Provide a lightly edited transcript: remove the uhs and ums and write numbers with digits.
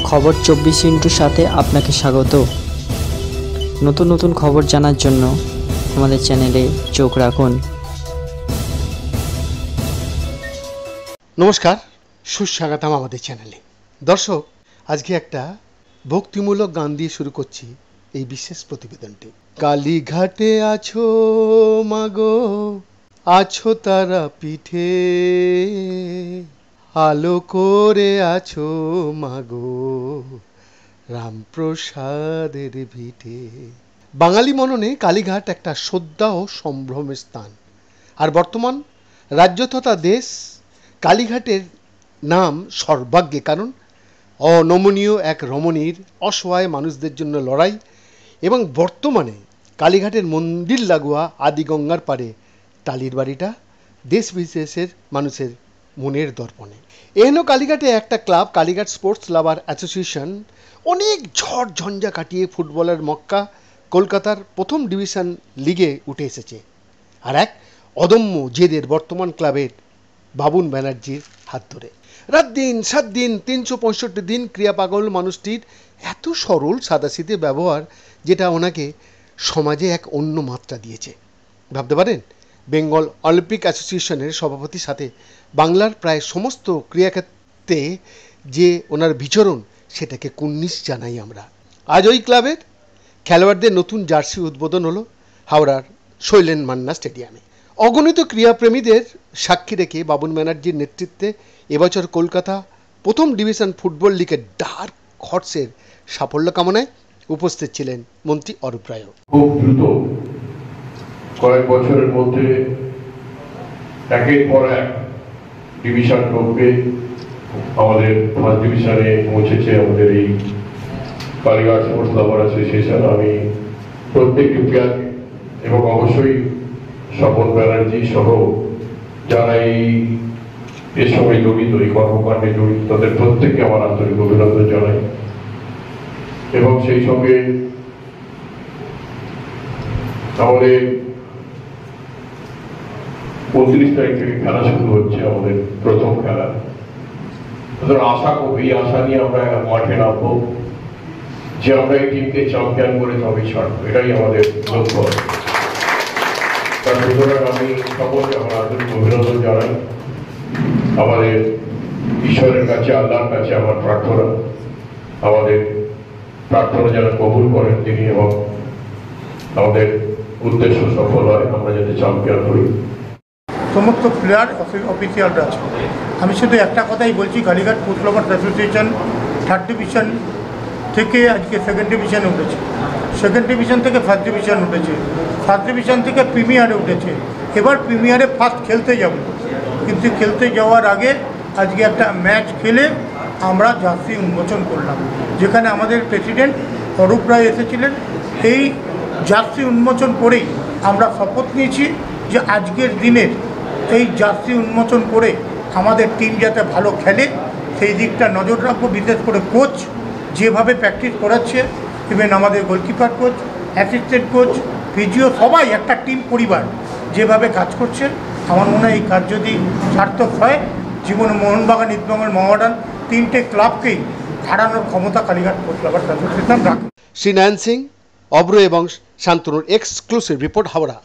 খবর 24 সাথে আপনাকে স্বাগত। নতুন নতুন খবর জানার জন্য আমাদের চ্যানেলে চোখ রাখুন। নমস্কার, সুস্বাগতম আমাদের চ্যানেলে। দর্শক, আজকে একটা ভক্তিমূলক গান দিয়ে শুরু করছি এই বিশেষ প্রতিবেদনটি। কালীঘাটে আছো মাগো, আছো তারা পিঠে, আলো করে আছো মাগো রামপ্রসাদের ভিটে। বাঙালি মননে কালীঘাট একটা শ্রদ্ধা ও সম্ভ্রমের স্থান। আর বর্তমান রাজ্য তথা দেশ কালীঘাটের নাম সর্বাগ্যে, কারণ অনমনীয় এক রমণীর অসহায় মানুষদের জন্য লড়াই এবং বর্তমানে কালীঘাটের মন্দির লাগোয়া আদিগঙ্গার পারে টালির বাড়িটা দেশ বিদেশের মানুষের মনের দর্পণে। এহেন কালীঘাটে একটা ক্লাব, কালীঘাট স্পোর্টস লাভার অ্যাসোসিয়েশন, অনেক ঝড় ঝঞ্ঝা কাটিয়ে ফুটবলের মক্কা কলকাতার প্রথম ডিভিশন লিগে উঠে এসেছে। আর এক অদম্য জেদের বর্তমান ক্লাবের বাবুন ব্যানার্জির হাত ধরে রাত দিন 7 দিন 365 দিন ক্রিয়াপাগল মানুষটির এত সরল সাদাসিধে ব্যবহার, যেটা ওনাকে সমাজে এক অন্য মাত্রা দিয়েছে। ভাবতে পারেন, বেঙ্গল অলিম্পিক অ্যাসোসিয়েশনের সভাপতির সাথে বাংলার প্রায় সমস্ত ক্রিয়াক্ষেত্রে যে ওনার বিচরণ, সেটাকে কুর্নিশ জানাই আমরা। আজ ওই ক্লাবের খেলোয়াড়দের নতুন জার্সি উদ্বোধন হলো হাওড়ার শৈলেন মান্না স্টেডিয়ামে। অগণিত ক্রীড়াপ্রেমীদের সাক্ষী রেখে বাবুন ব্যানার্জির নেতৃত্বে এবছর কলকাতা প্রথম ডিভিশন ফুটবল লিগের ডার্ক হর্সের সাফল্য কামনায় উপস্থিত ছিলেন মন্ত্রী অরূপ রায়। খুব দ্রুত কয়েক বছরের মধ্যে একের পর এক ডিভিশন টপকে আমাদের ফার্স্ট ডিভিশনে পৌঁছেছে আমাদের এই কালীঘাট স্পোর্টস লাভার অ্যাসোসিয়েশন। আমি প্রত্যেকটি প্লেয়ার এবং অবশ্যই স্বপন ব্যানার্জি সহ যারা এর সঙ্গে জড়িত, এই কর্মকাণ্ডে জড়িত, তাদের প্রত্যেককে আমার আন্তরিক অভিনন্দন জানাই। এবং সেই সঙ্গে আমাদের 29 তারিখ থেকে খেলা শুরু হচ্ছে, আমাদের প্রথম খেলা। আশা করি, এই আশা নিয়ে আমরা মাঠে নামবো যে আমরা এই টিমকে চ্যাম্পিয়ন করে তবেই ছাড়বো, এটাই আমাদের লক্ষ্য। তার সুতরাং আমি সকলকে আমার আন্তরিক অভিনন্দন জানাই। আমাদের ঈশ্বরের কাছে, আল্লাহর কাছে আমার প্রার্থনা, আমাদের প্রার্থনা যেন কবুল করেন তিনি এবং আমাদের উদ্দেশ্য সফল হয়, আমরা যাতে চ্যাম্পিয়ন হই। সমস্ত প্লেয়ার অফিসিয়ালরা আছে। আমি শুধু একটা কথাই বলছি, Kalighat sports lovers association third division থেকে আজকে সেকেন্ড ডিভিশনে উঠেছে, সেকেন্ড ডিভিশন থেকে ফার্স্ট ডিভিশন উঠেছে, ফার্স্ট ডিভিশন থেকে প্রিমিয়ারে উঠেছে। এবার প্রিমিয়ারে ফার্স্ট খেলতে যাব, কিন্তু খেলতে যাওয়ার আগে আজকে একটা ম্যাচ খেলে আমরা জার্সি উন্মোচন করলাম, যেখানে আমাদের প্রেসিডেন্ট অরূপ রায় এসেছিলেন। এই জার্সি উন্মোচন করেই আমরা শপথ নিয়েছি যে আজকের দিনের এই জার্সি উন্মোচন করে আমাদের টিম যাতে ভালো খেলে সেই দিকটা নজর রাখবো। বিশেষ করে কোচ যেভাবে প্র্যাকটিস করাচ্ছে, ইভেন আমাদের goalkeeper coach, assistant coach, physio, সবাই একটা টিম পরিবার যেভাবে কাজ করছে, আমার মনে হয় এই কাজ যদি সার্থক হয়, জীবনে মোহনবাগান, ইস্টবেঙ্গল, মোহামেডান তিনটে ক্লাবকেই হারানোর ক্ষমতা কালীঘাট স্পোর্টস লাভার্স অ্যাসোসিয়েশন রাখে। শ্রী নয়ন সিং, অব্র এবং শান্তনুর এক্সক্লুসিভ রিপোর্ট, হাওড়া।